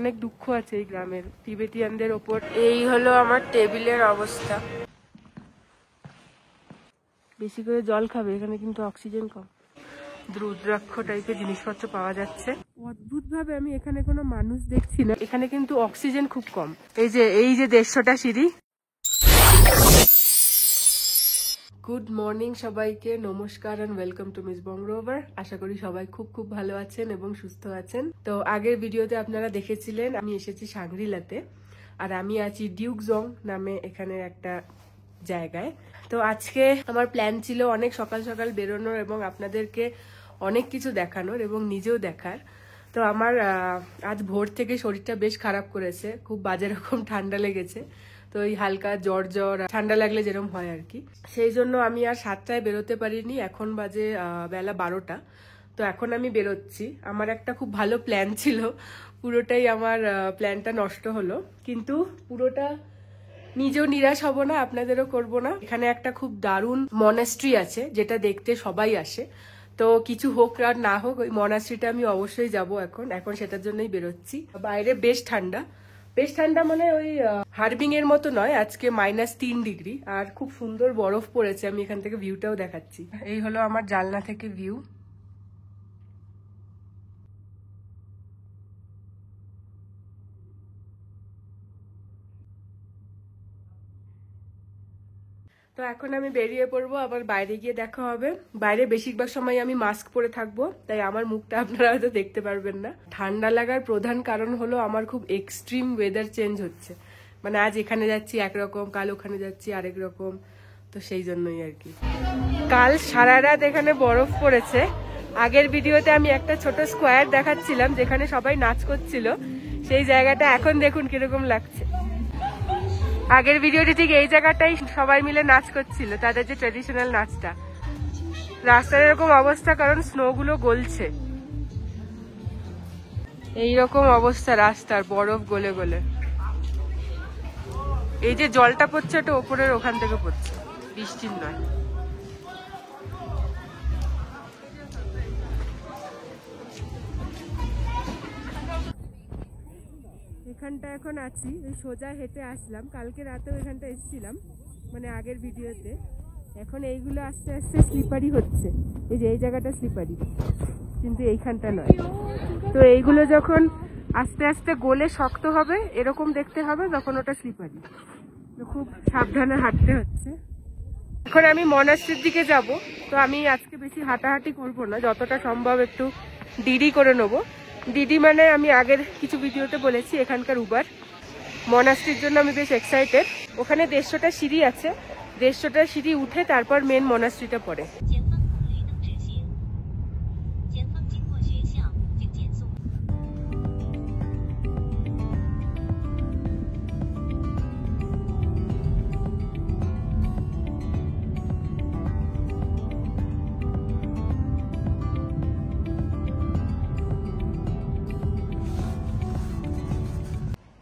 অনেক দুঃখ আছে এই গ্রামের তিবেতিয়ানদের ওপর। এই হলো আমার টেবিলের অবস্থা। বেশি করে জল খাবে, এখানে কিন্তু অক্সিজেন কম। রুদ্রাক্ষ টাইপের জিনিসপত্র পাওয়া যাচ্ছে। অদ্ভুত ভাবে আমি এখানে কোনো মানুষ দেখছি না, এখানে কিন্তু অক্সিজেন খুব কম। এই যে 150টা সিঁড়ি। গুড মর্নিং সবাইকে, নমস্কার and welcome to Miss Bong Rover. আশা করি সবাই খুব খুব ভালো আছেন এবং সুস্থ আছেন। তো আগের ভিডিওতে আপনারা দেখেছিলেন আমি এসেছি সাংগ্রিলাতে, আর আমি আছি ডিউকজং নামে এখানে একটা জায়গায়। তো আজকে আমার প্ল্যান ছিল অনেক সকাল সকাল বেরোনোর এবং আপনাদেরকে অনেক কিছু দেখানোর এবং নিজেও দেখার। তো আমার আজ ভোর থেকে শরীরটা বেশ খারাপ করেছে, খুব বাজে রকম ঠান্ডা লেগেছে। তো এই হালকা জ্বর ঠান্ডা লাগলে যেরকম হয় আর কি, সেই জন্য আমি আর 7টায় বেরোতে পারিনি। এখন বাজে বেলা 12টা। তো এখন আমি বেরোচ্ছি। আমার একটা খুব ভালো প্ল্যান ছিল, পুরোটাই আমার প্ল্যানটা নষ্ট হলো। কিন্তু পুরোটা নিজেও নিরাশ হব না, আপনাদেরও করব না। এখানে একটা খুব দারুণ মনাস্ট্রি আছে যেটা দেখতে সবাই আসে। তো কিছু হোক আর না হোক ওই মনাস্ট্রিটা আমি অবশ্যই যাব। এখন সেটার জন্যই বেরোচ্ছি। বাইরে বেশ ঠান্ডা, বেশ ঠান্ডা মানে ওই হার্বিং এর মতো নয়। আজকে -3 ডিগ্রি আর খুব সুন্দর বরফ পড়েছে। আমি এখান থেকে ভিউটাও দেখাচ্ছি। এই হলো আমার জানলা থেকে ভিউ। তো এখন আমি বেরিয়ে পড়বো, আবার বাইরে গিয়ে দেখা হবে। বাইরে বেশিরভাগ সময় আমি মাস্ক পরে থাকবো, তাই আমার মুখটা আপনারা হয়তো দেখতে পারবেন না। ঠান্ডা লাগার প্রধান কারণ হলো আমার খুব এক্সট্রিম ওয়েদার চেঞ্জ হচ্ছে। মানে আজ এখানে যাচ্ছি একরকম, কাল ওখানে যাচ্ছি আরেক রকম। তো সেই জন্যই আর কি। কাল সারা রাত এখানে বরফ পড়েছে। আগের ভিডিওতে আমি একটা ছোট স্কোয়ার দেখাচ্ছিলাম যেখানে সবাই নাচ করছিল, সেই জায়গাটা এখন দেখুন কিরকম লাগছে। আগের ভিডিওটি ঠিক এই জায়গাটাই সবাই মিলে নাচ করছিল, তাদের যে ট্রেডিশনাল নাচটা। রাস্তার এরকম অবস্থা কারণ স্নো গুলো গলছে। এইরকম অবস্থা রাস্তার, বরফ গলে গলে। এই যে জলটা পড়ছে ওটা ওপরের ওখান থেকে পড়ছে, বৃষ্টির নয়। এখানটা এখন আছি, ওই সোজা হেঁটে আসলাম। কালকে রাতেও এখানটা এসেছিলাম, মানে আগের ভিডিওতে। এখন এইগুলো আস্তে আস্তে স্লিপারি হচ্ছে। এই যে এই জায়গাটা স্লিপারি, কিন্তু এইখানটা নয়। তো এইগুলো যখন আস্তে আস্তে গলে শক্ত হবে, এরকম দেখতে হবে, তখন ওটা স্লিপারি। তো খুব সাবধানে হাঁটতে হচ্ছে। এখন আমি মনাস্ট্রির দিকে যাব। তো আমি আজকে বেশি হাঁটাহাঁটি করব না, যতটা সম্ভব একটু ডিডি করে নেবো। ডিডি মানে আমি আগের কিছু ভিডিওতে বলেছি এখানকার উবার। মনাস্ট্রির জন্য আমি বেশ এক্সাইটেড। ওখানে 150টা সিঁড়ি আছে, 150টা সিঁড়ি উঠে তারপর মেন মনাস্ট্রিটা পড়ে।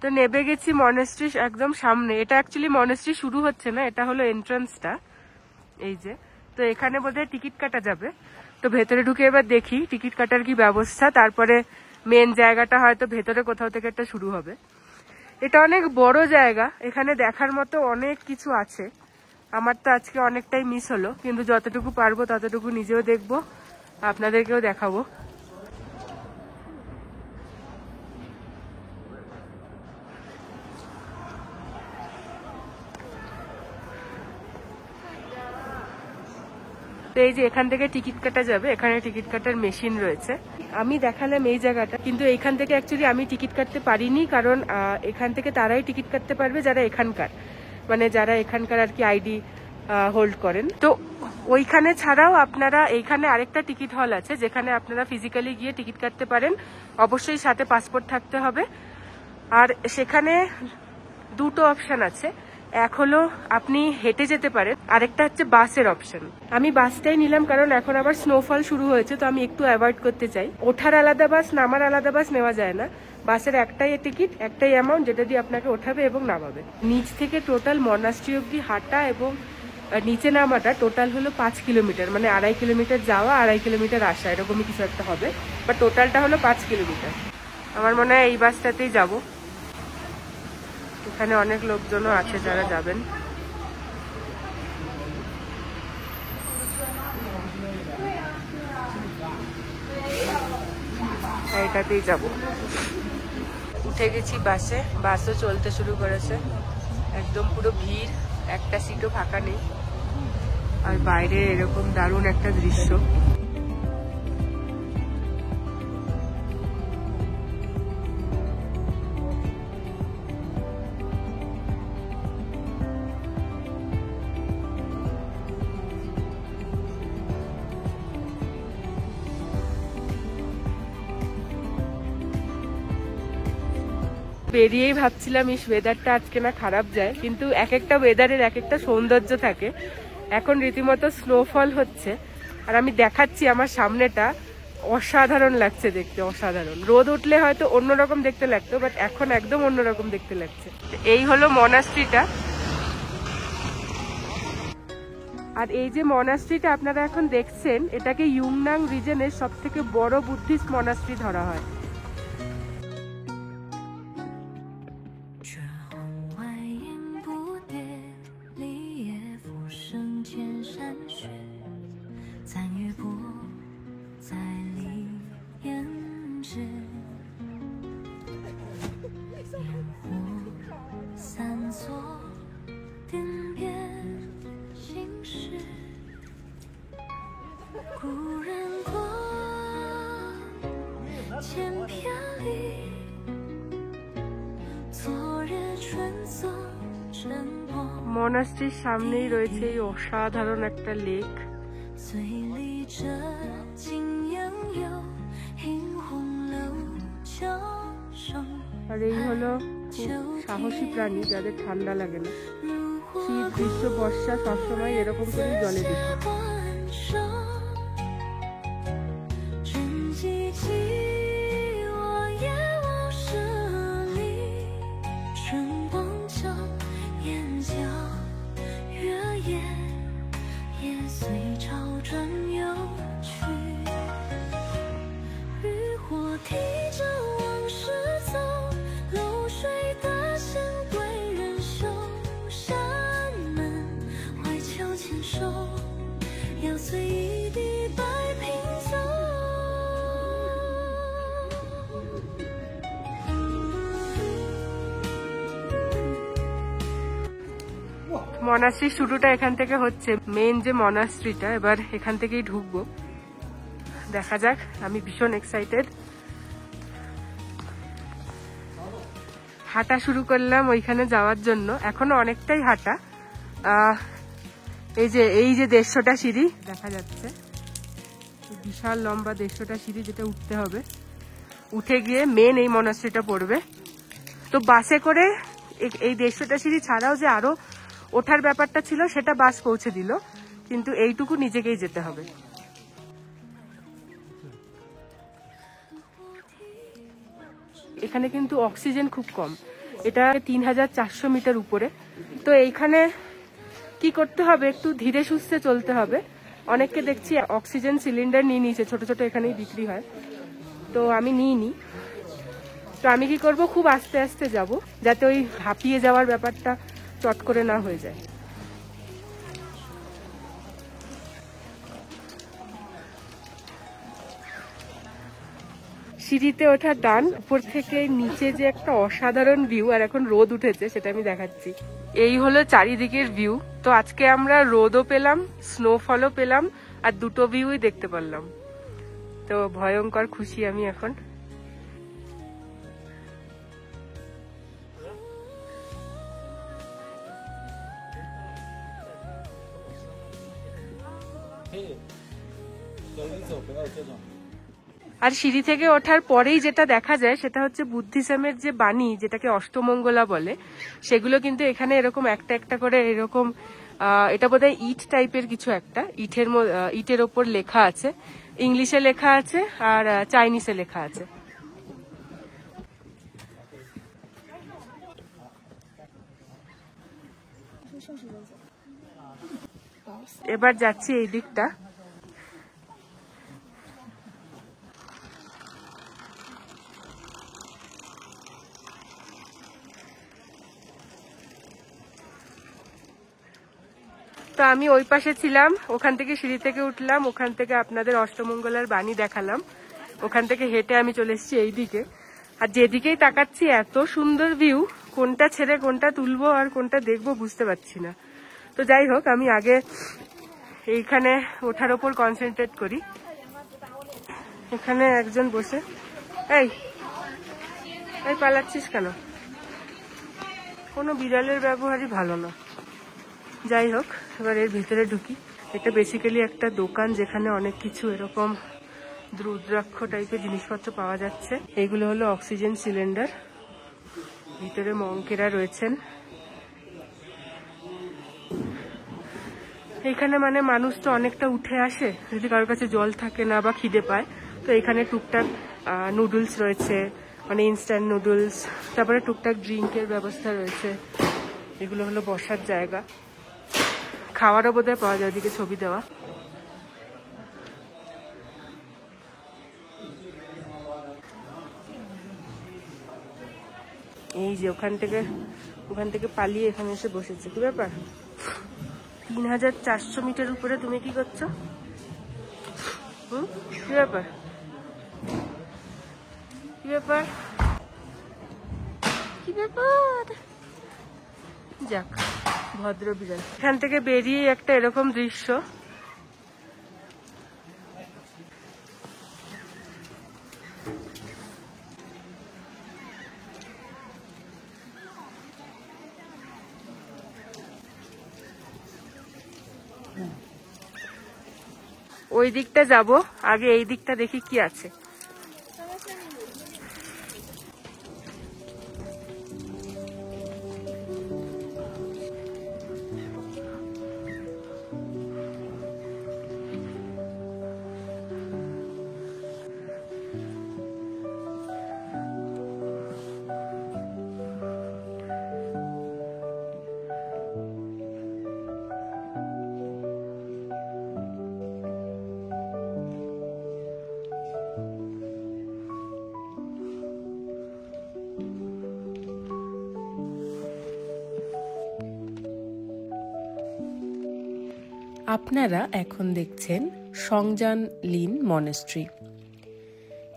তো নেবে গেছি মনাস্ট্রি একদম সামনে। এটা অ্যাকচুয়ালি মনাস্ট্রি শুরু হচ্ছে না, এটা হলো এন্ট্রান্সটা। এই যে, তো এখানে বোধহয় টিকিট কাটা যাবে। তো ভেতরে ঢুকে এবার দেখি টিকিট কাটার কি ব্যবস্থা, তারপরে মেন জায়গাটা হয়তো ভেতরে কোথাও থেকে একটা শুরু হবে। এটা অনেক বড় জায়গা, এখানে দেখার মতো অনেক কিছু আছে। আমার তো আজকে অনেকটাই মিস হলো, কিন্তু যতটুকু পারবো ততটুকু নিজেও দেখবো, আপনাদেরকেও দেখাবো। তো এই যে এখান থেকে টিকিট কাটা যাবে, এখানে টিকিট কাটার মেশিন রয়েছে। আমি দেখালাম এই জায়গাটা, কিন্তু এইখান থেকে অ্যাকচুয়ালি আমি টিকিট কাটতে পারিনি, কারণ এখান থেকে তারাই টিকিট কাটতে পারবে যারা এখানকার, মানে যারা এখানকার আর কি আইডি হোল্ড করেন। তো ওইখানে ছাড়াও আপনারা এইখানে আরেকটা টিকিট হল আছে যেখানে আপনারা ফিজিক্যালি গিয়ে টিকিট কাটতে পারেন। অবশ্যই সাথে পাসপোর্ট থাকতে হবে। আর সেখানে দুটো অপশন আছে, এক হলো আপনি হেঁটে যেতে পারেন, আরেকটা হচ্ছে বাসের অপশন। আমি বাসটাই নিলাম কারণ এখন আবার স্নোফল শুরু হয়েছে, তো আমি একটু অ্যাভয়েড করতে চাই। ওঠার আলাদা বাস, নামার আলাদা বাস নেওয়া যায় না। বাসের একটাই টিকিট, একটাই অ্যামাউন্ট, যেটা দিয়ে আপনাকে ওঠাবে এবং নামাবে। নিচ থেকে টোটাল মনাস্ট্রি অব্দি হাঁটা এবং নিচে নামাটা টোটাল হলো 5 কিলোমিটার, মানে 2.5 কিলোমিটার যাওয়া 2.5 কিলোমিটার আসা, এরকমই কিছু একটা হবে। বাট টোটালটা হলো 5 কিলোমিটার। আমার মনে হয় এই বাসটাতেই যাব। এখানে অনেক লোকজনও আছে যারা যাবেন। এটাতেই যাব। উঠে গেছি বাসে, বাসও চলতে শুরু করেছে। একদম পুরো ভিড়, একটা সিটও ফাঁকা নেই। আর বাইরে এরকম দারুণ একটা দৃশ্য। বেরিয়েই ভাবছিলাম এই ওয়েদারটা আজকে না খারাপ যায়, কিন্তু এক একটা ওয়েদারের এক একটা সৌন্দর্য থাকে। এখন রীতিমতো স্নোফল হচ্ছে, আর আমি দেখাচ্ছি আমার সামনেটা অসাধারণ লাগছে দেখতে, অসাধারণ। রোদ উঠলে হয়তো অন্যরকম দেখতে লাগতো, বাট এখন একদম অন্যরকম দেখতে লাগছে। এই হলো মনাস্ট্রিটা। আর এই যে মনাস্ট্রিটা আপনারা এখন দেখছেন, এটাকে ইউমনাং রিজনের সব থেকে বড় বুদ্ধিস্ট মনাস্ট্রি ধরা হয়। মনাস্ট্রির সামনেই রয়েছে এই অসাধারণ একটা লেক। আর এই হলো খুব সাহসী প্রাণী যাদের ঠান্ডা লাগে না। শীত, গ্রীষ্ম, বর্ষা সবসময় এরকম করেই জলে দেখি। মনাস্ট্রির শুরুটা এখান থেকে হচ্ছে, মেন যে মনাস্ট্রিটা। এবার এখান থেকেই ঢুকবো, দেখা যাক। আমি ভীষণ এক্সাইটেড। হাঁটা শুরু করলাম ওইখানে যাওয়ার জন্য। এখনো অনেকটাই হাঁটা। এই যে 150টা সিঁড়ি দেখা যাচ্ছে, বিশাল লম্বা 150টা সিঁড়ি, যেটা উঠতে হবে। উঠে গিয়ে মেন এই মনাস্ট্রিটা পড়বে। তো বাসে করে এই 150টা সিঁড়ি ছাড়াও যে আরো ওঠার ব্যাপারটা ছিল, সেটা বাস পৌঁছে দিল, কিন্তু এইটুকু নিজেকেই যেতে হবে। এখানে কিন্তু অক্সিজেন খুব কম, এটা 3400 মিটার উপরে। তো এইখানে কি করতে হবে, একটু ধীরে সুস্থে চলতে হবে। অনেককে দেখছি অক্সিজেন সিলিন্ডার নিয়ে নিয়েছে, ছোট ছোট এখানেই বিক্রি হয়, তো আমি নিইনি। তো আমি কি করব, খুব আস্তে আস্তে যাব, যাতে ওই হাঁপিয়ে যাওয়ার ব্যাপারটা চট করে না হয়ে যায়। সিঁড়িতে ওঠা ডান, উপর থেকে নিচে যে একটা অসাধারণ ভিউ, আর এখন রোদ উঠেছে সেটা আমি দেখাচ্ছি। এই হলো চারিদিকের ভিউ। তো আজকে আমরা রোদও পেলাম, স্নোফলও পেলাম, আর দুটো ভিউই দেখতে পারলাম। তো ভয়ঙ্কর খুশি আমি এখন। আর সিঁড়ি থেকে ওঠার পরেই যেটা দেখা যায় সেটা হচ্ছে বুদ্ধিজমের যে বাণী, যেটাকে অষ্টমঙ্গলা বলে, সেগুলো কিন্তু এখানে এরকম একটা একটা করে এরকম, এটা বোধহয় ইট টাইপের কিছু একটা, ইটের ওপর লেখা আছে। ইংলিশে লেখা আছে আর চাইনিজে লেখা আছে। এবার যাচ্ছি এই দিকটা। তো আমি ওই পাশে ছিলাম, ওখান থেকে সিঁড়ি থেকে উঠলাম, ওখান থেকে আপনাদের অষ্টমঙ্গলার বাণী দেখালাম, ওখান থেকে হেঁটে আমি চলে এসেছি এইদিকে। আর যেদিকেই তাকাচ্ছি এত সুন্দর ভিউ, কোনটা ছেড়ে কোনটা তুলবো আর কোনটা দেখবো বুঝতে পারছি না। তো যাই হোক, আমি আগে এইখানে ওঠার ওপর কনসেন্ট্রেট করি। এখানে একজন বসে, এই এই পালাচ্ছিস কেন? কোনো বিড়ালের ব্যবহারই ভালো না। যাই হোক, এবার এর ভিতরে ঢুকি। এটা বেসিক্যালি একটা দোকান যেখানে অনেক কিছু এরকম রুদ্রাক্ষ টাইপের জিনিসপত্র পাওয়া যাচ্ছে। এইগুলো হলো অক্সিজেন সিলিন্ডার। ভিতরে মঙ্কেরা রয়েছেন। এখানে মানে মানুষ তো অনেকটা উঠে আসে যদি কারোর কাছে জল থাকে না বা খিদে পায়, তো এখানে টুকটাক নুডলস রয়েছে, মানে ইনস্ট্যান্ট নুডলস, তারপরে টুকটাক ড্রিঙ্কের ব্যবস্থা রয়েছে। এগুলো হলো বসার জায়গা। খাওয়ারও বোধহয় পাওয়া যায়, ওদিকে ছবি দেওয়া। এই যে ওখান থেকে পালিয়ে এখানে এসে বসেছে। কি ব্যাপার? 3400 মিটার উপরে তুমি কি করছো? কি ব্যাপার? কি ব্যাপার? কি ব্যাপার? যাক, ভদ্র বিড়াল। এখান থেকে বেরিয়ে একটা এরকম দৃশ্য। ওই দিকটা যাব, আগে এই দিকটা দেখি কি আছে। আপনারা এখন দেখছেন সংজান লিন মনেস্ট্রি।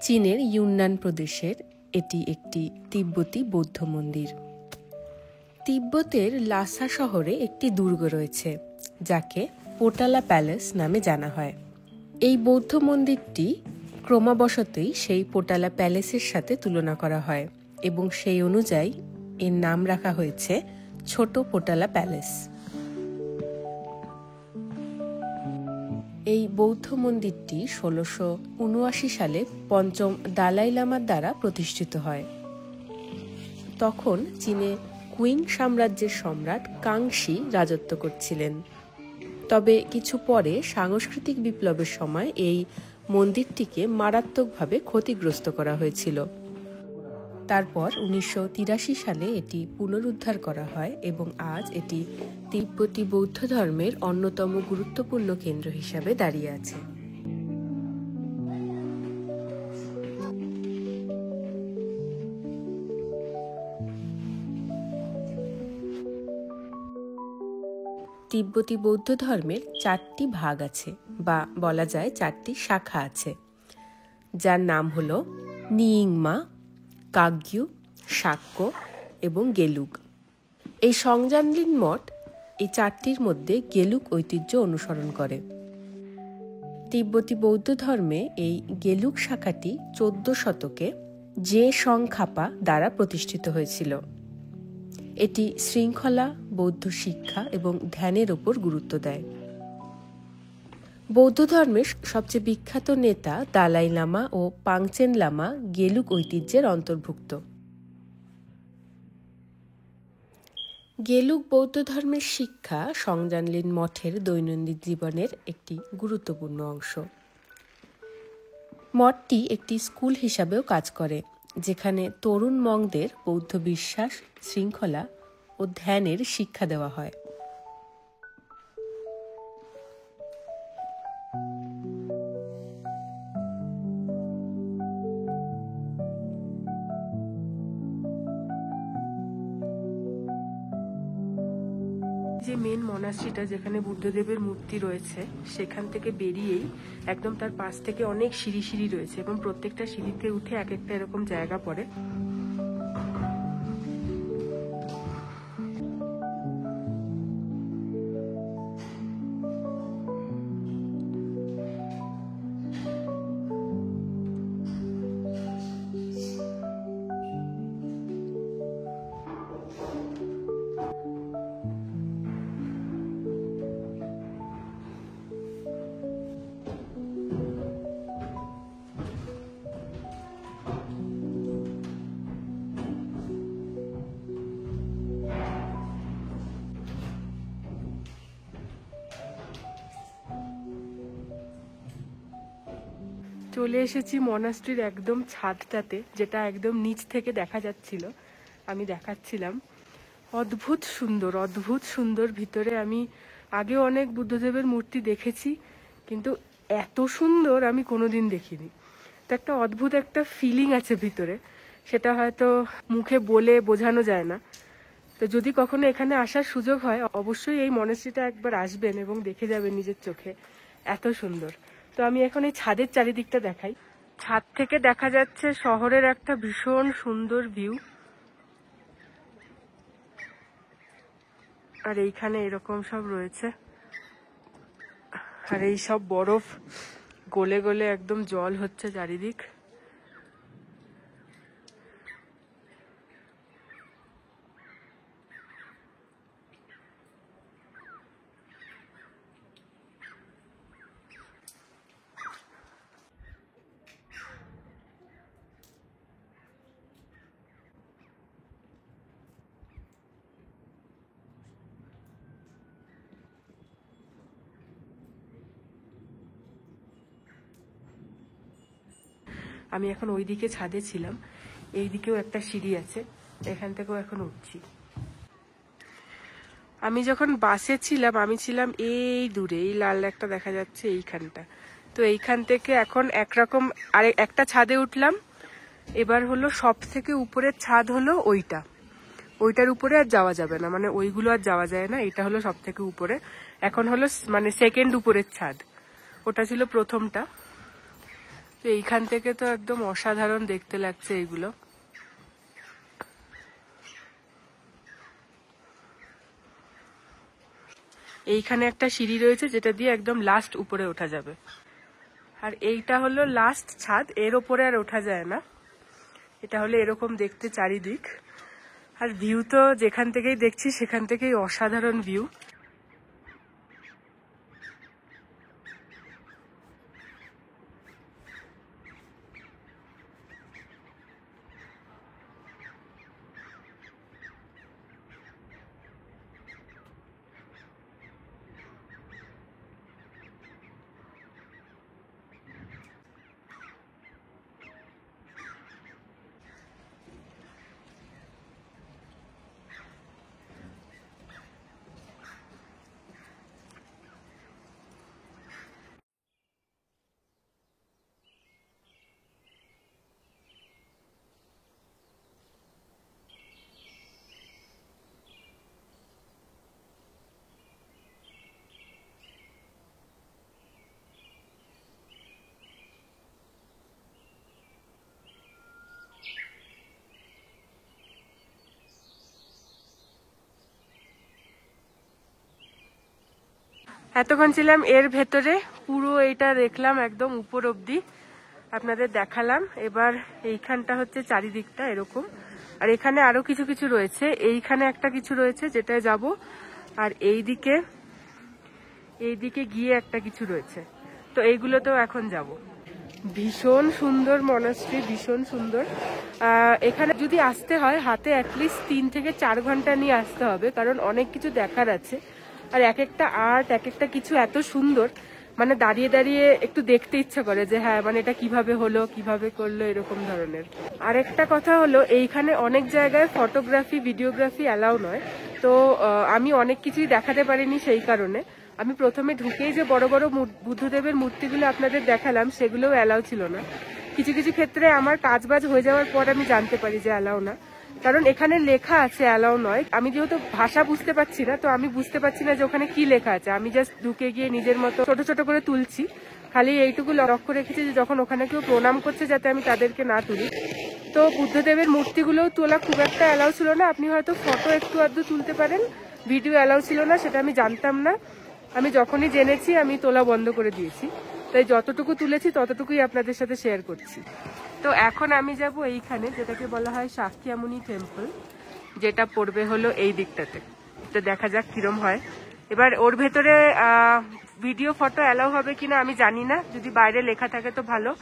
চীনের ইউনান প্রদেশের এটি একটি তিব্বতী বৌদ্ধ মন্দির। তিব্বতের লাসা শহরে একটি দুর্গ রয়েছে যাকে পোটালা প্যালেস নামে জানা হয়। এই বৌদ্ধ মন্দিরটি ক্রমবশতই সেই পোটালা প্যালেসের সাথে তুলনা করা হয় এবং সেই অনুযায়ী এর নাম রাখা হয়েছে ছোট পোটালা প্যালেস। এই বৌদ্ধ মন্দিরটি 1679 সালে পঞ্চম দালাই লামার দ্বারা প্রতিষ্ঠিত হয়। তখন চীনে কুইং সাম্রাজ্যের সম্রাট কাংশি রাজত্ব করছিলেন। তবে কিছু পরে সাংস্কৃতিক বিপ্লবের সময় এই মন্দিরটিকে মারাত্মকভাবে ক্ষতিগ্রস্ত করা হয়েছিল। তারপর 1983 সালে এটি পুনরুদ্ধার করা হয় এবং আজ এটি তিব্বতী বৌদ্ধ ধর্মের অন্যতম গুরুত্বপূর্ণ কেন্দ্র হিসাবে দাঁড়িয়ে আছে। তিব্বতী বৌদ্ধ ধর্মের 4টি ভাগ আছে, বা বলা যায় 4টি শাখা আছে, যার নাম হল নিয়িংমা, কাগ্যু, শাক্য এবং গেলুগ। এই সংজানলিন মঠ এই 4টির মধ্যে গেলুগ ঐতিহ্য অনুসরণ করে। তিব্বতী বৌদ্ধ ধর্মে এই গেলুগ শাখাটি 14 শতকে জে সংখাপা দ্বারা প্রতিষ্ঠিত হয়েছিল। এটি শৃঙ্খলা, বৌদ্ধ শিক্ষা এবং ধ্যানের উপর গুরুত্ব দেয়। বৌদ্ধ ধর্মের সবচেয়ে বিখ্যাত নেতা দালাই লামা ও পাংচেন লামা গেলুগ ঐতিহ্যের অন্তর্ভুক্ত। গেলুগ বৌদ্ধ ধর্মের শিক্ষা সংজানলিন মঠের দৈনন্দিন জীবনের একটি গুরুত্বপূর্ণ অংশ। মঠটি একটি স্কুল হিসাবেও কাজ করে, যেখানে তরুণ মংদের বৌদ্ধ বিশ্বাস, শৃঙ্খলা ও ধ্যানের শিক্ষা দেওয়া হয়। যে মেন মনাস্ট্রিটা যেখানে বুদ্ধদেবের মূর্তি রয়েছে সেখান থেকে বেরিয়েই একদম তার পাশ থেকে অনেক সিঁড়ি সিঁড়ি রয়েছে এবং প্রত্যেকটা সিঁড়িতে উঠে এক একটা এরকম জায়গা পড়ে। চলে এসেছি মনাস্ট্রির একদম ছাদটাতে, যেটা একদম নিচ থেকে দেখা যাচ্ছিল, আমি দেখাচ্ছিলাম। অদ্ভুত সুন্দর ভিতরে। আমি আগেও অনেক বুদ্ধদেবের মূর্তি দেখেছি, কিন্তু এত সুন্দর আমি কোনোদিন দেখিনি। তো একটা অদ্ভুত একটা ফিলিং আছে ভিতরে, সেটা হয়তো মুখে বলে বোঝানো যায় না। তো যদি কখনো এখানে আসার সুযোগ হয়, অবশ্যই এই মনাস্ট্রিটা একবার আসবেন এবং দেখে যাবেন নিজের চোখে, এত সুন্দর। তো আমি এখন এই ছাদের চারিদিকটা দেখাই। ছাদ থেকে দেখা যাচ্ছে শহরের একটা ভীষণ সুন্দর ভিউ। আর এইখানে এরকম সব রয়েছে, আর এই সব বরফ গলে গলে একদম জল হচ্ছে চারিদিক। আমি এখন ওইদিকে ছাদে ছিলাম, এইদিকেও একটা সিঁড়ি আছে, এখান থেকেও এখন উঠছি। আমি যখন বাসে ছিলাম, আমি ছিলাম এই দূরে, এই লাল একটা দেখা যাচ্ছে এইখানটা। তো এইখান থেকে এখন একরকম আর একটা ছাদে উঠলাম। এবার হলো সব থেকে উপরের ছাদ হলো ওইটার উপরে আর যাওয়া যাবে না, মানে ওইগুলো আর যাওয়া যায় না। এটা হলো সব থেকে উপরে, এখন হলো মানে সেকেন্ড উপরের ছাদ, ওটা ছিল প্রথমটা। তো এইখান থেকে তো একদম অসাধারণ দেখতে লাগছে এইগুলো। এইখানে একটা সিঁড়ি রয়েছে যেটা দিয়ে একদম লাস্ট উপরে ওঠা যাবে, আর এইটা হলো লাস্ট ছাদ, এর ওপরে আর ওঠা যায় না। এটা হলো এরকম দেখতে চারিদিক, আর ভিউ তো যেখান থেকেই দেখছি সেখান থেকেই অসাধারণ ভিউ। এতক্ষণ ছিলাম এর ভেতরে, পুরো এইটা দেখলাম একদম উপর অব্দি, আপনাদের দেখালাম। এবার এইখানটা হচ্ছে চারিদিকটা এরকম, আর এখানে আরো কিছু কিছু রয়েছে, এইখানে একটা কিছু রয়েছে যেটায় যাব, আর এইদিকে গিয়ে একটা কিছু রয়েছে, তো এইগুলোতেও এখন যাব। ভীষণ সুন্দর মনাস্ট্রি, ভীষণ সুন্দর। এখানে যদি আসতে হয় হাতে অ্যাটলিস্ট 3 থেকে 4 ঘন্টা নিয়ে আসতে হবে, কারণ অনেক কিছু দেখার আছে। আর এক একটা আর্ট, এক একটা কিছু এত সুন্দর, মানে দাঁড়িয়ে দাঁড়িয়ে একটু দেখতে ইচ্ছা করে যে হ্যাঁ, মানে এটা কিভাবে হলো, কিভাবে করলো, এরকম ধরনের। আরেকটা কথা হলো, এইখানে অনেক জায়গায় ফটোগ্রাফি, ভিডিওগ্রাফি অ্যালাউ নয়। তো আমি অনেক কিছুই দেখাতে পারিনি, সেই কারণে আমি প্রথমে ঢুকেই যে বড় বড় বুদ্ধদেবের মূর্তিগুলো আপনাদের দেখালাম, সেগুলোও অ্যালাউ ছিল না। কিছু কিছু ক্ষেত্রে আমার কাজবাজ হয়ে যাওয়ার পর আমি জানতে পারি যে অ্যালাউ না। কারণ এখানে লেখা আছে অ্যালাউ নয়। আমি যেহেতু ভাষা বুঝতে পারছি না, তো আমি বুঝতে পারছি না যে ওখানে কি লেখা আছে। আমি জাস্ট ঢুকে গিয়ে নিজের মতো ছোট ছোট করে তুলছি। খালি এইটুকু লক্ষ্য রেখেছি যে যখন ওখানে কেউ প্রণাম করছে যাতে আমি তাদেরকে না তুলি। তো বুদ্ধদেবের মূর্তিগুলোও তোলা খুব একটা অ্যালাউ ছিল না। আপনি হয়তো ফটো একটু আধটু তুলতে পারেন, ভিডিও অ্যালাউ ছিল না, সেটা আমি জানতাম না। আমি যখনই জেনেছি আমি তোলা বন্ধ করে দিয়েছি। তাই যতটুকু তুলেছি ততটুকুই আপনাদের সাথে শেয়ার করছি। তো এখন আমি যাব এইখানে, যেটাকে বলা হয় শাক্যামুনি টেম্পল, যেটা পড়বে হলো এই দিকটাতে। তো দেখা যাক কিরম হয়। এবার ওর ভেতরে ভিডিও ফটো অ্যালাউ হবে কিনা আমি জানি না, যদি বাইরে লেখা থাকে তো ভালো।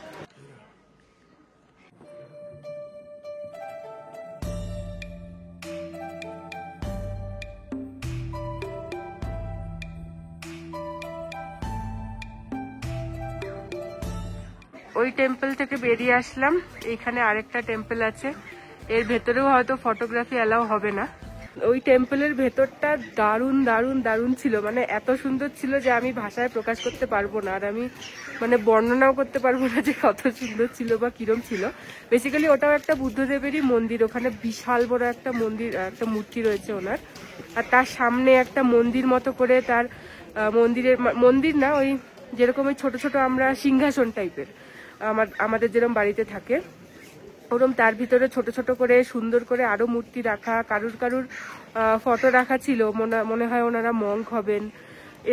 ওই টেম্পল থেকে বেরিয়ে আসলাম, এইখানে আরেকটা টেম্পল আছে, এর ভেতরেও হয়তো ফটোগ্রাফি অ্যালাউ হবে না। ওই টেম্পলের ভেতরটা দারুণ দারুণ দারুণ ছিল, মানে এত সুন্দর ছিল যে আমি ভাষায় প্রকাশ করতে পারবো না, আর আমি মানে বর্ণনাও করতে পারবো না যে কত সুন্দর ছিল বা কিরম ছিল। বেসিক্যালি ওটাও একটা বুদ্ধদেবেরই মন্দির, ওখানে বিশাল বড় একটা মন্দির, একটা মূর্তি রয়েছে ওনার, আর তার সামনে একটা মন্দির মতো করে তার মন্দির না, ওই যেরকম ওই ছোট ছোট আমরা সিংহাসন টাইপের আমাদের যেরকম বাড়িতে থাকে ওরম, তার ভিতরে ছোট ছোট করে সুন্দর করে আরো মূর্তি রাখা, কারুর কারুর ফটো রাখা ছিল, মনে হয় ওনারা মঙ্ক হবেন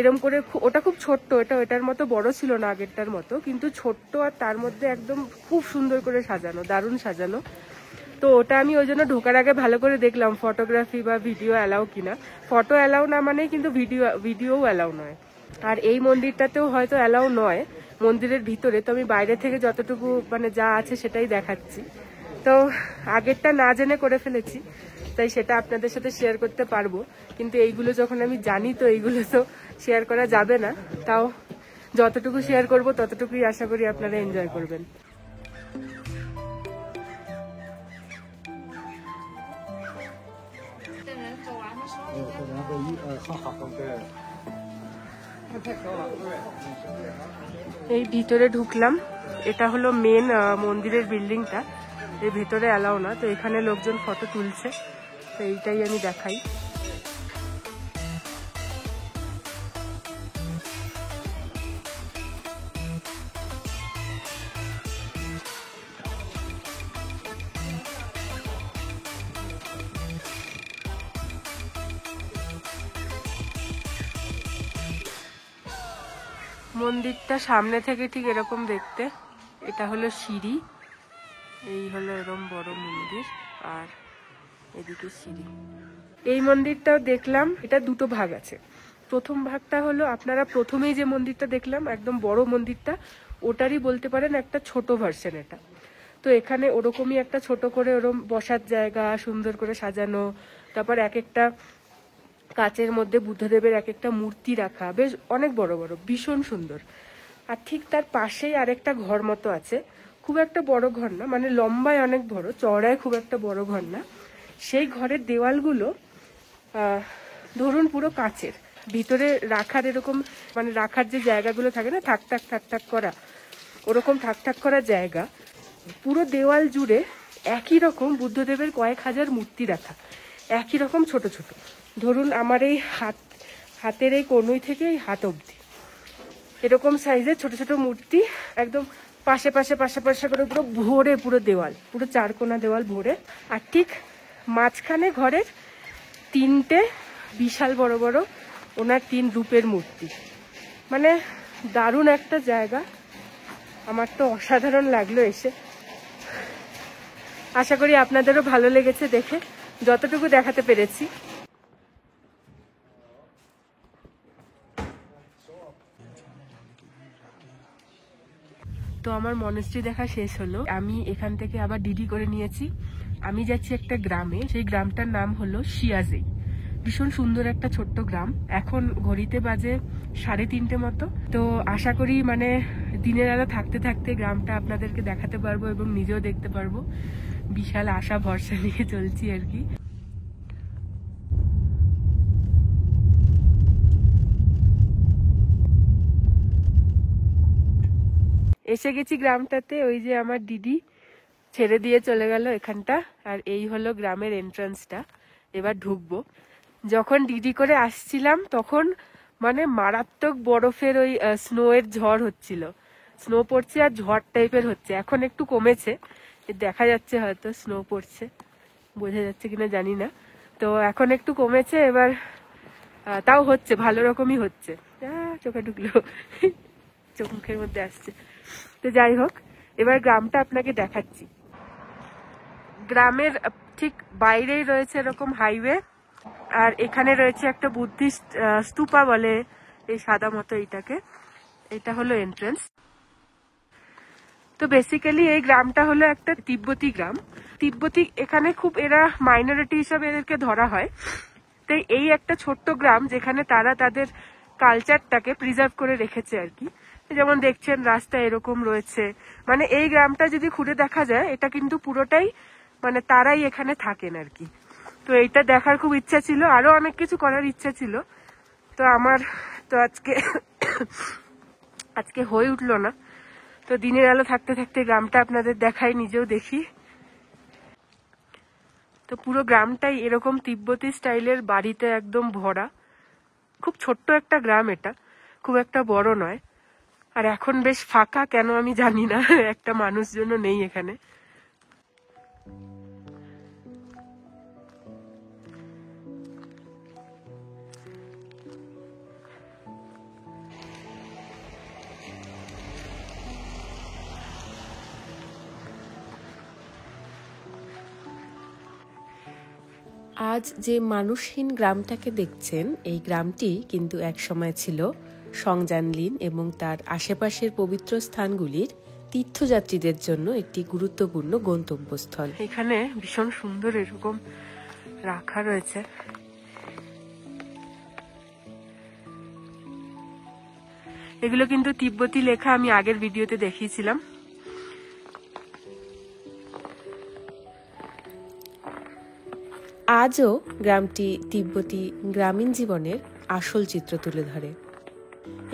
এরম করে। ওটা খুব ছোট্ট, এটার মতো বড় ছিল না আগেরটার মতো, কিন্তু ছোট্ট, আর তার মধ্যে একদম খুব সুন্দর করে সাজানো, দারুণ সাজানো। তো ওটা আমি ওই জন্য ঢোকার আগে ভালো করে দেখলাম ফটোগ্রাফি বা ভিডিও অ্যালাউ কিনা। ফটো অ্যালাউ না মানে কিন্তু ভিডিও অ্যালাউ নয়। আর এই মন্দিরটাতেও হয়তো অ্যালাউ নয় মন্দিরের ভিতরে, তো আমি বাইরে থেকে যতটুকু মানে যা আছে সেটাই দেখাচ্ছি। তো আগেরটা না জেনে করে ফেলেছি, তাই সেটা আপনাদের সাথে শেয়ার করতে পারবো, কিন্তু এইগুলো যখন আমি জানি তো এইগুলো তো শেয়ার করা যাবে না। তাও যতটুকু শেয়ার করব ততটুকুই আশা করি আপনারা এনজয় করবেন। এই ভিতরে ঢুকলাম, এটা হলো মেন মন্দিরের বিল্ডিংটা, এর ভেতরে অ্যালাউ না। তো এখানে লোকজন ফটো তুলছে, তো এইটাই আমি দেখাই। মন্দিরটা সামনে থেকে ঠিক এরকম দেখতে, এটা হলো সিঁড়ি, এই হলো এরকম বড় মন্দির, আর এদিকে সিঁড়ি। এই মন্দিরটাও দেখলাম, এটা দুটো ভাগ আছে। প্রথম ভাগটা হলো আপনারা প্রথমেই যে মন্দিরটা দেখলাম একদম বড় মন্দিরটা, ওটারই বলতে পারেন একটা ছোট ভার্সন এটা। তো এখানে ওরকমই একটা ছোট করে ওরকম বসার জায়গা সুন্দর করে সাজানো, তারপর এক একটা কাচের মধ্যে বুদ্ধদেবের এক একটা মূর্তি রাখা, বেশ অনেক বড় বড়, ভীষণ সুন্দর। আর ঠিক তার পাশেই আরেকটা ঘর মতো আছে, খুব একটা বড় ঘর না, মানে লম্বায় অনেক বড়, চওড়ায় খুব একটা বড় ঘর না। সেই ঘরের দেওয়ালগুলো ধরুন পুরো কাচের, ভিতরে রাখার এরকম মানে রাখার যে জায়গাগুলো থাকে না থাক থাক থাক থাক করা, ওরকম থাক থাক করা জায়গা, পুরো দেওয়াল জুড়ে একই রকম বুদ্ধদেবের কয়েক হাজার মূর্তি রাখা, একই রকম ছোট ছোট। ধরুন আমার এই হাতের এই কনুই থেকে এই হাত অবধি এরকম সাইজের ছোট ছোট মূর্তি, একদম পাশে পাশে পাশে পাশে করে পুরো ভরে, পুরো দেওয়াল, পুরো চারকোনা দেওয়াল ভরে। আর ঠিক মাঝখানে ঘরের তিনটে বিশাল বড় বড় ওনার 3 রূপের মূর্তি, মানে দারুণ একটা জায়গা। আমার তো অসাধারণ লাগলো এসে, আশা করি আপনাদেরও ভালো লেগেছে দেখে, যতটুকু দেখাতে পেরেছি। তো আমার মনেস্ট্রি দেখা শেষ হলো, আমি এখান থেকে আবার ডিডি করে নিয়েছি। আমি যাচ্ছি একটা গ্রামে, সেই গ্রামটার নাম হলো শিয়াজে। ভীষণ সুন্দর একটা ছোট্ট গ্রাম। এখন ঘড়িতে বাজে 3:30 মতো। তো আশা করি মানে দিনের আলো থাকতে থাকতে গ্রামটা আপনাদেরকে দেখাতে পারবো এবং নিজেও দেখতে পারবো। বিশাল আশা ভরসা নিয়ে চলছি আর কি। এসে গেছি গ্রামটাতে, ওই যে আমার দিদি ছেড়ে দিয়ে চলে গেল এখানটা। আর এই হলো গ্রামের এন্ট্রান্সটা। এবার ঢুকবো। যখন ডিডি করে আসছিলাম তখন মানে মারাত্মক বরফের ওই স্নোয়ের ঝড় হচ্ছিল, স্নো পড়ছে আর ঝড় টাইপের হচ্ছে। এখন একটু কমেছে, দেখা যাচ্ছে হয়তো স্নো পড়ছে, বোঝা যাচ্ছে কিনা জানি না। তো এখন একটু কমেছে এবার, তাও হচ্ছে, ভালো রকমই হচ্ছে। চোখে ঢুকলো, চোখ মুখের মধ্যে আসছে। তো যাই হোক, এবার গ্রামটা আপনাকে দেখাচ্ছি। গ্রামের ঠিক বাইরেই রয়েছে এরকম হাইওয়ে, আর এখানে রয়েছে একটা বুদ্ধিস্ট স্তূপা বলে এই সাদা মতো এইটাকে, এটা হলো এন্ট্রান্স। তো বেসিক্যালি এই গ্রামটা হলো একটা তিব্বতী গ্রাম। তিব্বতী এখানে খুব, এরা মাইনরিটি হিসাবে এদেরকে ধরা হয়। তো এই একটা ছোট্ট গ্রাম যেখানে তারা তাদের কালচারটাকে প্রিজার্ভ করে রেখেছে আর কি। যেমন দেখছেন রাস্তা এরকম রয়েছে, মানে এই গ্রামটা যদি ঘুরে দেখা যায় এটা কিন্তু পুরোটাই মানে তারাই এখানে থাকেন আর কি। তো এইটা দেখার খুব ইচ্ছা ছিল, আরো অনেক কিছু করার ইচ্ছা ছিল। তো আমার তো আজকে হয়ে উঠলো না। তো দিনের আলো থাকতে থাকতে গ্রামটা আপনাদের দেখাই, নিজেও দেখি। তো পুরো গ্রামটাই এরকম তিব্বতী স্টাইলের বাড়িতে একদম ভরা। খুব ছোট্ট একটা গ্রাম এটা, খুব একটা বড় নয়। আর এখন বেশ ফাঁকা, কেন আমি জানি না, একটা মানুষজনও নেই এখানে। আজ যে মানুষহীন গ্রামটাকে দেখছেন, এই গ্রামটি কিন্তু একসময় ছিল সংজানলিন এবং তার আশেপাশের পবিত্র স্থানগুলির তীর্থযাত্রীদের জন্য একটি গুরুত্বপূর্ণ গন্তব্যস্থল। এখানে ভীষণ সুন্দর এরকম রাখা রয়েছে। এগুলো কিন্তু তিব্বতী লেখা, আমি আগের ভিডিওতে দেখিয়েছিলাম। আজও গ্রামটি তিব্বতী গ্রামীণ জীবনের আসল চিত্র তুলে ধরে।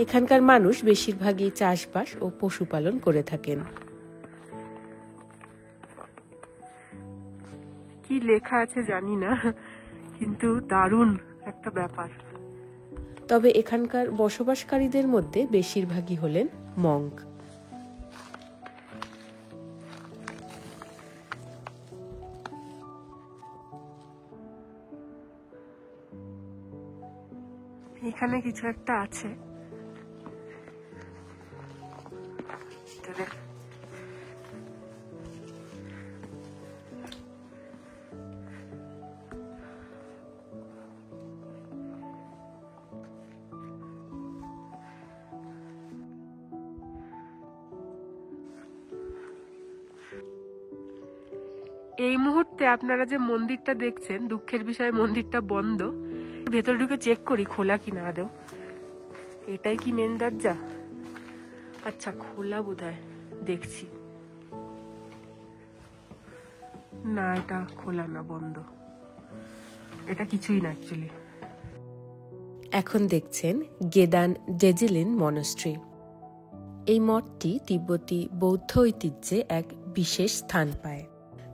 এখানকার মানুষ বেশিরভাগই চাষবাস ও পশুপালন করে থাকেন। কি লেখা আছে জানি না, কিন্তু দারুণ একটা ব্যাপার। তবে এখানকার বসবাসকারীদের মধ্যে বেশিরভাগই হলেন মঙ্ক। এখানে কিছু একটা আছে। এই মুহূর্তে আপনারা যে মন্দিরটা দেখছেন, দুঃখের বিষয় মন্দিরটা বন্ধ। ভেতরে ঢুকে চেক করি খোলা কিনা আদৌ। এটাই কি মেন দরজা? আচ্ছা খোলা বোধহয়, দেখছি। না, এটা খোলা না, বন্ধ। এটা কিছুই না অ্যাকচুয়ালি। এখন দেখছেন গেদান ডেজিলিন মনস্ট্রি। এই মঠটি তিব্বতী বৌদ্ধ ঐতিহ্যে এক বিশেষ স্থান পায়।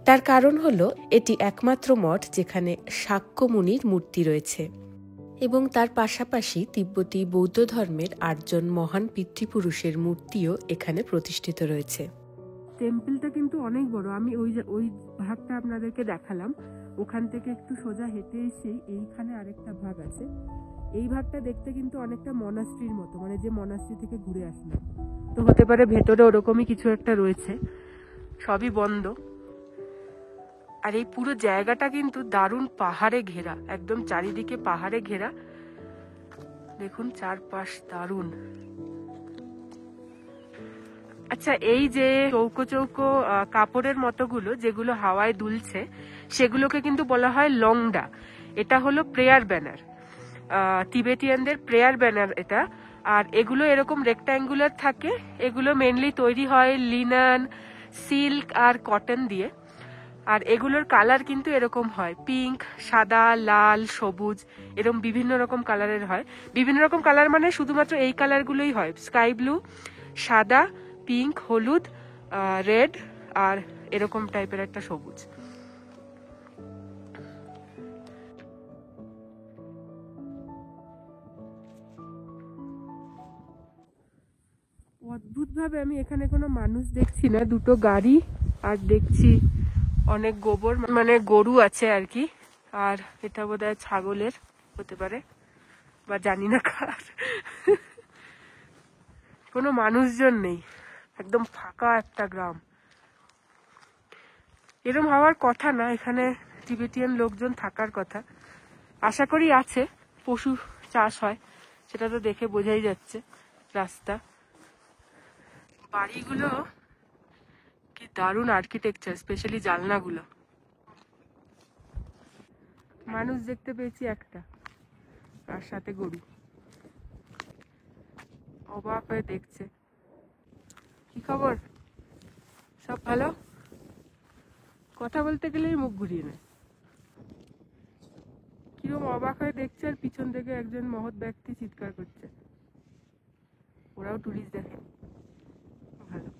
তার কারণ হলো এটি একমাত্র মঠ যেখানে শাক্য মুনির মূর্তি রয়েছে এবং তার পাশাপাশি তিব্বতী বৌদ্ধ ধর্মের 8 জন মহান পিতৃপুরুষের মূর্তিও এখানে প্রতিষ্ঠিত রয়েছে। টেম্পলটা কিন্তু অনেক বড়। আমি ওই ভাগটা আপনাদেরকে দেখালাম, ওখান থেকে একটু সোজা হেঁটে এসেই এইখানে আরেকটা ভাগ আছে। এই ভাগটা দেখতে কিন্তু অনেকটা মনাস্ট্রির মতো, মানে যে মনাস্ট্রি থেকে ঘুরে আসলাম। তো হতে পারে ভেতরে ওরকমই কিছু একটা রয়েছে। সবই বন্ধ। আর এই পুরো জায়গাটা কিন্তু দারুণ পাহাড়ে ঘেরা, একদম চারিদিকে পাহাড়ে ঘেরা। দেখুন চারপাশ দারুণ। আচ্ছা, এই যে চৌকো চৌকো কাপড়ের মতোগুলো যেগুলো হাওয়ায় দুলছে, সেগুলোকে কিন্তু বলা হয় লংডা। এটা হলো প্রেয়ার ব্যানার, তিবেটিয়ানদের প্রেয়ার ব্যানার এটা। আর এগুলো এরকম রেক্ট্যাঙ্গুলার থাকে। এগুলো মেনলি তৈরি হয় লিনান, সিল্ক আর কটন দিয়ে। আর এগুলোর কালার কিন্তু এরকম হয়, পিঙ্ক, সাদা, লাল, সবুজ, এরকম বিভিন্ন রকম কালারের হয়। বিভিন্ন রকম কালার মানে শুধুমাত্র এই কালারগুলোই হয়, স্কাই ব্লু, সাদা, পিঙ্ক, হলুদ, রেড আর এরকম টাইপের একটা সবুজ। অদ্ভুত ভাবে আমি এখানে কোনো মানুষ দেখছি না, দুটো গাড়ি আর দেখছি অনেক গোবর, মানে গরু আছে আর কি। আর এটা বোধহয় ছাগলের হতে পারে বা জানি না কার। কোনো মানুষজন নেই, একদম ফাঁকা একটা গ্রাম। এরকম হওয়ার কথা না, এখানে তিবেটিয়ান লোকজন থাকার কথা। আশা করি আছে, পশু চাষ হয় সেটা তো দেখে বোঝাই যাচ্ছে। রাস্তা, বাড়িগুলো কি দারুণ আর্কিটেকচার, স্পেশালি জানলাগুলো। মানুষ দেখতে পেয়েছি একটা, আর সাথে গরু। অবাক হয়ে দেখছে। কি খবর, সব ভালো? কথা বলতে গেলেই মুখ ঘুরিয়ে নেয়। কিরকম অবাক হয়ে দেখছে, আর পিছন থেকে একজন মহৎ ব্যক্তি চিৎকার করছে। ওরাও টুরিস্ট দেখে, ভালো।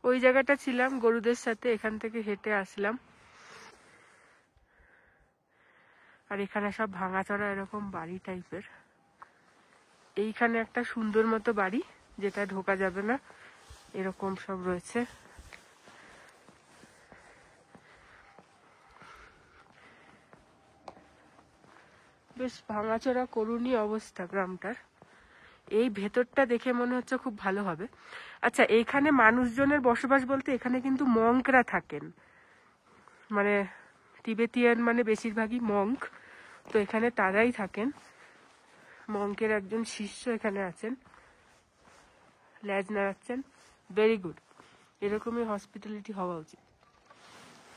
ওই জায়গাটা ছিলাম গরুদের সাথে, এখান থেকে হেঁটে আসলাম। আর এখানে সব ভাঙাচড়া এরকম বাড়ি টাইপের। এইখানে একটা সুন্দর মতো বাড়ি, যেটা ঢোকা যাবে না, এরকম সব রয়েছে। বেশ ভাঙাচোরা করুণী অবস্থা গ্রামটার। এই ভেতরটা দেখে মনে হচ্ছে খুব ভালো হবে। আচ্ছা, এইখানে মানুষজনের বসবাস বলতে এখানে কিন্তু মঙ্করা থাকেন, মানে তিবেতিয়ান, মানে বেশিরভাগই মঙ্ক। তো এখানে তারাই থাকেন। মঙ্কের একজন শিষ্য এখানে আছেন, ল্যাজ নাড়াচ্ছেন। ভেরি গুড, এরকমই হসপিটালিটি হওয়া উচিত।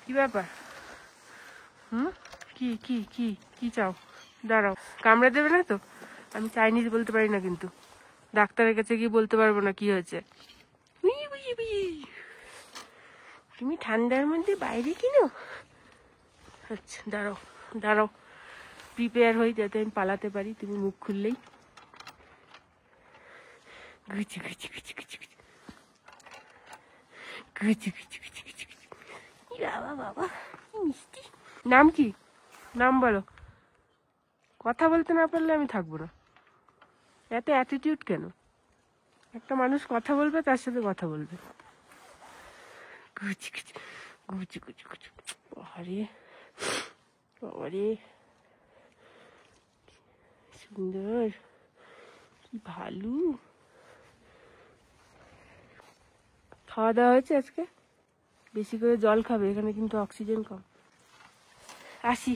কি ব্যাপার? কি কি কি কি চাও? দাঁড়াও, কামড়ে দেবে না তো? আমি চাইনিজ বলতে পারি না, কিন্তু ডাক্তারের কাছে গিয়ে বলতে পারবো না কি হয়েছে। তুমি ঠান্ডার মধ্যে বাইরে কিনো? আচ্ছা দাঁড়াও দাঁড়াও, প্রিপেয়ার হই যাতে আমি পালাতে পারি তুমি মুখ খুললেই। Gucci Gucci Gucci Gucci Gucci Gucci Gucci Gucci Gucci Gucci. বাবা বাবা, কি মিষ্টি। নাম কি? নাম বলো। কথা বলতে না পারলে আমি থাকবো না। এত অ্যাটিটিউড কেন? একটা মানুষ কথা বলবে, তার সাথে কথা বলবে। Gucci Gucci Gucci Gucci Gucci. বাবারে বাবারে, সুন্দর, কি ভালো। খাওয়া দাওয়া হয়েছে আজকে? বেশি করে জল খাবে, এখানে কিন্তু অক্সিজেন কম। আসি,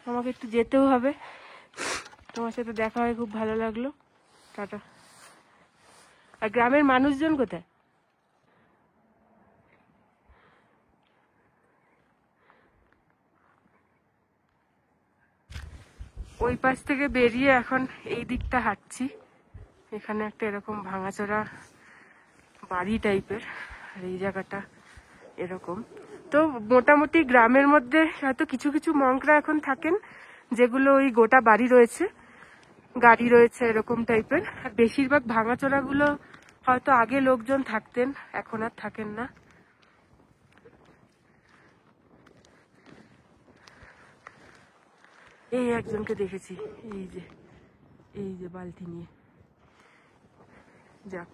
আমাকে একটু যেতেও হবে। তোমার সাথে দেখা হয়ে খুব ভালো লাগলো, টাটা। আর গ্রামের মানুষজন কোথায়? ওই পাশ থেকে বেরিয়ে এখন এই দিকটা হাঁটছি। এখানে একটা এরকম ভাঙাচোরা বাড়ি টাইপের, আর এই জায়গাটা এরকম। তো মোটামুটি গ্রামের মধ্যে হয়তো কিছু কিছু মঙ্করা এখন থাকেন, যেগুলো ওই গোটা বাড়ি রয়েছে, গাড়ি রয়েছে, এরকম টাইপের। আর বেশিরভাগ ভাঙাচোরাগুলো হয়তো আগে লোকজন থাকতেন, এখন আর থাকেন না। এই একজনকে দেখেছি, এই যে বালতি নিয়ে। যাক,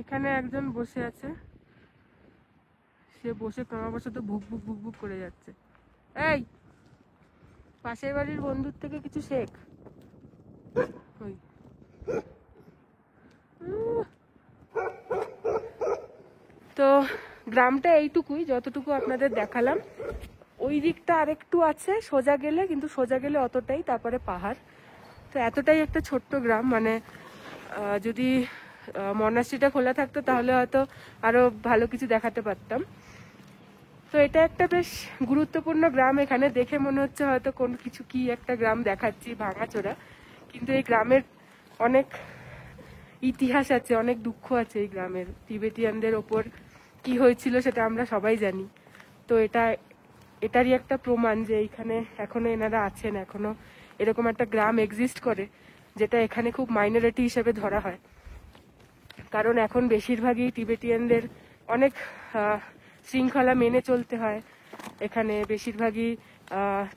এখানে একজন বসে আছে, সে বসে ক্রমাবশত ভুক ভুক ভুক ভুক করে যাচ্ছে। এই, পাশের বাড়ির বন্ধুর থেকে কিছু শেখ। ওই তো গ্রামটা এইটুকুই, যতটুকু আপনাদের দেখালাম। ওই দিকটা আরেকটু আছে সোজা গেলে, কিন্তু সোজা গেলে অতটাই, তারপরে পাহাড়। তো এতটাই একটা ছোট্ট গ্রাম, মানে যদি মনাস্ট্রিটা খোলা থাকতো তাহলে হয়তো আরো ভালো কিছু দেখাতে পারতাম। তো এটা একটা বেশ গুরুত্বপূর্ণ গ্রাম। এখানে দেখে মনে হচ্ছে হয়তো কোন কিছু কি একটা গ্রাম দেখাচ্ছি, ভাঙাচোরা, কিন্তু এই গ্রামের অনেক ইতিহাস আছে, অনেক দুঃখ আছে এই গ্রামের। তিবেটিয়ানদের ওপর কি হয়েছিল সেটা আমরা সবাই জানি। তো এটারই একটা প্রমাণ যে এইখানে এখনো এনারা আছেন, এখনো এরকম একটা গ্রাম এক্সিস্ট করে, যেটা এখানে খুব মাইনরিটি হিসেবে ধরা হয়। কারণ এখন বেশিরভাগই টিবেটিয়ানদের অনেক শৃঙ্খলা মেনে চলতে হয়। এখানে বেশিরভাগই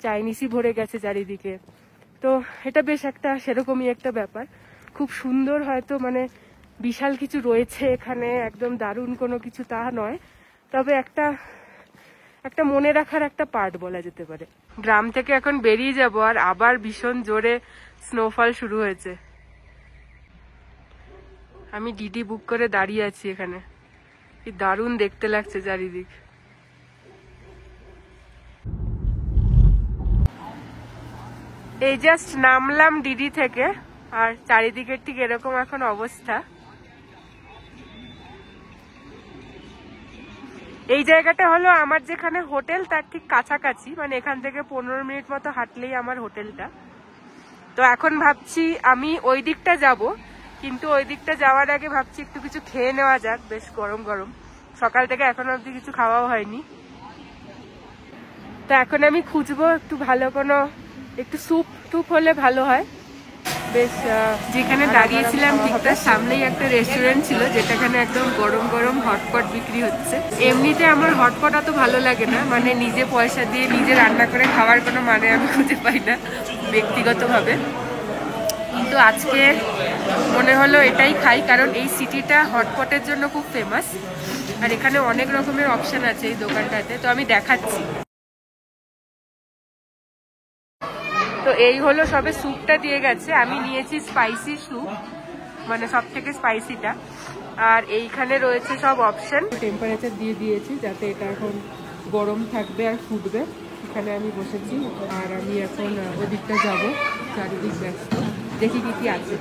চাইনিজই ভরে গেছে চারিদিকে। তো এটা বেশ একটা সেরকমই একটা ব্যাপার, খুব সুন্দর। হয়তো মানে বিশাল কিছু রয়েছে এখানে, একদম দারুণ কোনো কিছু তা নয়, তবে একটা মনে রাখার একটা পার্ট বলা যেতে পারে। গ্রাম থেকে এখন বেরিয়ে যাব, আর আবার ভীষণ জোরে স্নোফল শুরু হয়েছে। আমি ডিডি বুক করে দাঁড়িয়ে আছি এখানে, কি দারুণ দেখতে লাগছে চারিদিক। এই জাস্ট নামলাম ডিডি থেকে, আর চারিদিকের ঠিক এরকম এখন অবস্থা। এই জায়গাটা হলো আমার যেখানে হোটেল তার ঠিক কাছাকাছি, মানে এখান থেকে 15 মিনিট মতো হাঁটলেই আমার হোটেলটা। তো এখন ভাবছি আমি ওই দিকটা যাব, কিন্তু ওই দিকটা যাওয়ার আগে ভাবছি একটু কিছু খেয়ে নেওয়া যাক, বেশ গরম গরম। সকাল থেকে এখনো অবধি কিছু খাওয়াও হয়নি। তো এখন আমি খুঁজবো একটু ভালো কোনো, একটু স্যুপ টুপ হলে ভালো হয় বেশ। যেখানে দাঁড়িয়েছিলাম ঠিক তার সামনেই একটা রেস্টুরেন্ট ছিল, যেটাখানে একদম গরম গরম হটপট বিক্রি হচ্ছে। এমনিতে আমার হটপট অত ভালো লাগে না, মানে নিজে পয়সা দিয়ে নিজে রান্না করে খাওয়ার কোনো মানে আমি খুঁজে পাই না ব্যক্তিগতভাবে। কিন্তু আজকে মনে হলো এটাই খাই, কারণ এই সিটিটা হটপটের জন্য খুব ফেমাস, আর এখানে অনেক রকমের অপশন আছে এই দোকানটাতে। তো আমি দেখাচ্ছি। তো এই হলো সবে স্যুপটা দিয়ে গেছে, আমি নিয়েছি স্পাইসি স্যুপ, মানে সব থেকে স্পাইসিটা। আর এইখানে রয়েছে সব অপশন, টেম্পারেচার দিয়ে দিয়েছি যাতে এটা এখন গরম থাকবে আর ফুটবে। এখানে আমি বসেছি, আর আমি এখন ওদিকটা যাব, চারিদিক ব্যস্ত, দেখি কি কি আছে।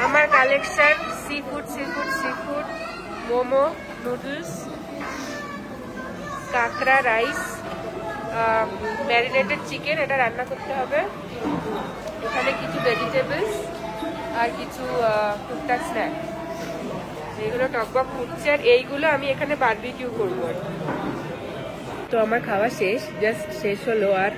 আমার collection sea food, momo, noodles, কাঁকড়া রাইস, ম্যারিনেটেড চিকেন, এটা রান্না করতে হবে। এখানে কিছু ভেজিটেবলস আর কিছু টুকটাক স্ন্যাক, এইগুলো টকবক ফুটছে। আর এইগুলো আমি এখানে বারবিকিউ করবো। তো আমার খাওয়া শেষ, জাস্ট শেষ হলো। আর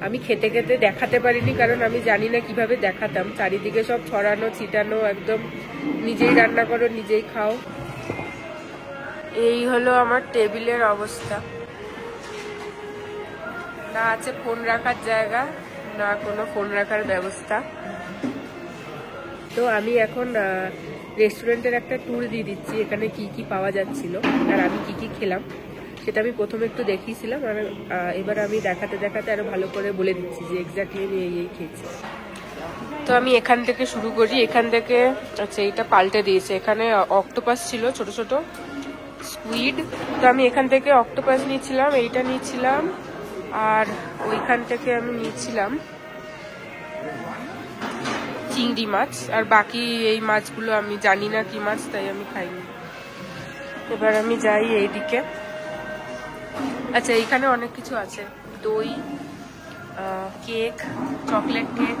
আমি খেতে খেতে দেখাতে পারিনি, কারণ আমি জানি না কিভাবে দেখাতাম। চারিদিকে সব ছড়ানো ছিটানো, একদম নিজেই রান্না করো নিজেই খাও। এই হলো আমার টেবিলের অবস্থা, না আছে ফোন রাখার জায়গা, না কোনো ফোন রাখার ব্যবস্থা। তো আমি এখন রেস্টুরেন্টের একটা ট্যুর দিয়ে দিচ্ছি, এখানে কি কি পাওয়া যাচ্ছিল আর আমি কি কি খেলাম সেটা আমি প্রথমে একটু দেখিয়েছিলাম। আর এবার আমি দেখাতে দেখাতে আরো ভালো করে বলে দিচ্ছি যে এক্স্যাক্টলি আমি এই খেয়েছি। তো আমি এখান থেকে শুরু করি, এখান থেকে। আচ্ছা, এইটা পাল্টে দিয়েছে, এখানে অক্টোপাস ছিল, ছোট ছোট স্কুইড। তো আমি এখান থেকে অক্টোপাস নিয়েছিলাম, এইটা নিয়েছিলাম, আর ওইখান থেকে আমি নিয়েছিলাম চিংড়ি মাছ। আর বাকি এই মাছগুলো আমি জানি না কি মাছ, তাই আমি খাইনি। এবার আমি যাই এইদিকে। আচ্ছা, এইখানে অনেক কিছু আছে, দই, কেক, চকলেট কেক,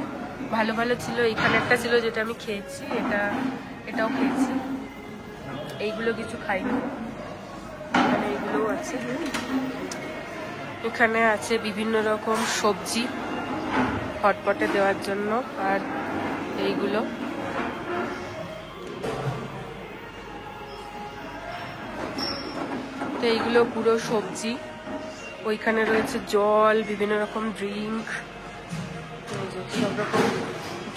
ভালো ভালো ছিল। এইখানে একটা ছিল যেটা আমি খেয়েছি, এটাও খেয়েছি। এইগুলো কিছু খাইনি, এখানে এইগুলোও আছে। এখানে আছে বিভিন্ন রকম সবজি হটপটে দেওয়ার জন্য, আর এইগুলো তো এইগুলো পুরো সবজি। ওইখানে রয়েছে জল, বিভিন্ন রকম ড্রিঙ্ক, সব রকম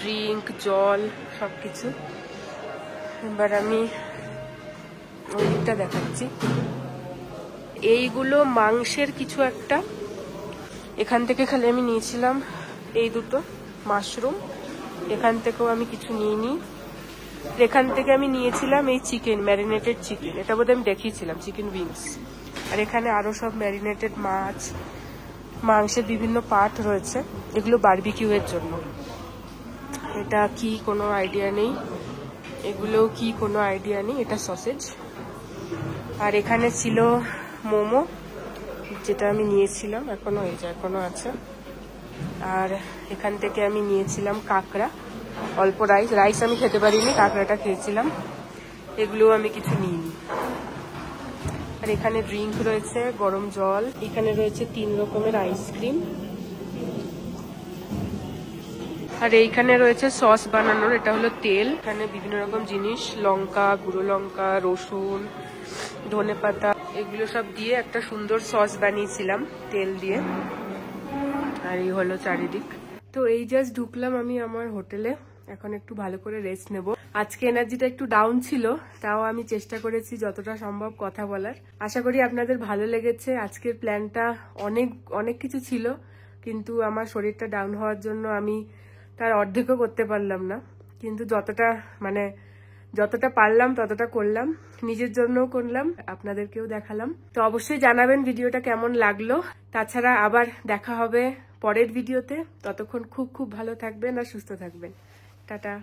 ড্রিঙ্ক, জল, সবকিছু। এবার আমি ওই দিকটা দেখাচ্ছি। এইগুলো মাংসের কিছু একটা, এখান থেকে খালি আমি নিয়েছিলাম এই দুটো মাশরুম, এখান থেকেও আমি কিছু নিইনি। এখান থেকে আমি নিয়েছিলাম এই চিকেন, ম্যারিনেটেড চিকেন, এটা বোধহয় আমি দেখিয়েছিলাম, চিকেন উইংস। আর এখানে আরো সব ম্যারিনেটেড মাছ, মাংসের বিভিন্ন পার্ট রয়েছে, এগুলো বারবিকিউ এর জন্য। এটা কি কোনো আইডিয়া নেই, এগুলো কি কোনো আইডিয়া নেই। এটা সসেজ। আর এখানে ছিল মোমো, যেটা আমি নিয়েছিলাম, এখনো আছে। আর এখান থেকে আমি নিয়েছিলাম কাঁকড়া, অল্প রাইস আমি খেতে পারিনি, কাঁকড়াটা খেয়েছিলাম। এগুলো আমি কিছু নিইনি। আর এখানে ড্রিঙ্ক রয়েছে, গরম জল, এখানে রয়েছে 3 রকমের আইসক্রিম, আর এইখানে রয়েছে সস বানানোর, এটা হলো তেল। এখানে বিভিন্ন রকম জিনিস, লঙ্কা, গুঁড়ো লঙ্কা, রসুন, ধনেপাতা, এগুলো সব দিয়ে একটা সুন্দর সস বানিয়েছিলাম তেল দিয়ে। আর এই হলো চারিদিক। তো এই জাস্ট ঢুকলাম আমি আমার হোটেলে, এখন একটু ভালো করে রেস্ট নেব। আজকে এনার্জিটা একটু ডাউন ছিল, তাও আমি চেষ্টা করেছি যতটা সম্ভব কথা বলার। আশা করি আপনাদের ভালো লেগেছে। আজকের প্ল্যানটা অনেক কিছু ছিল, কিন্তু আমার শরীরটা ডাউন হওয়ার জন্য আমি তার অর্ধেকও করতে পারলাম না। কিন্তু যতটা পারলাম ততটা করলাম, নিজের জন্যও করলাম, আপনাদেরকেও দেখালাম। তো অবশ্যই জানাবেন ভিডিওটা কেমন লাগলো। তাছাড়া আবার দেখা হবে পরের ভিডিওতে। ততক্ষণ খুব ভালো থাকবেন আর সুস্থ থাকবেন। টাটা।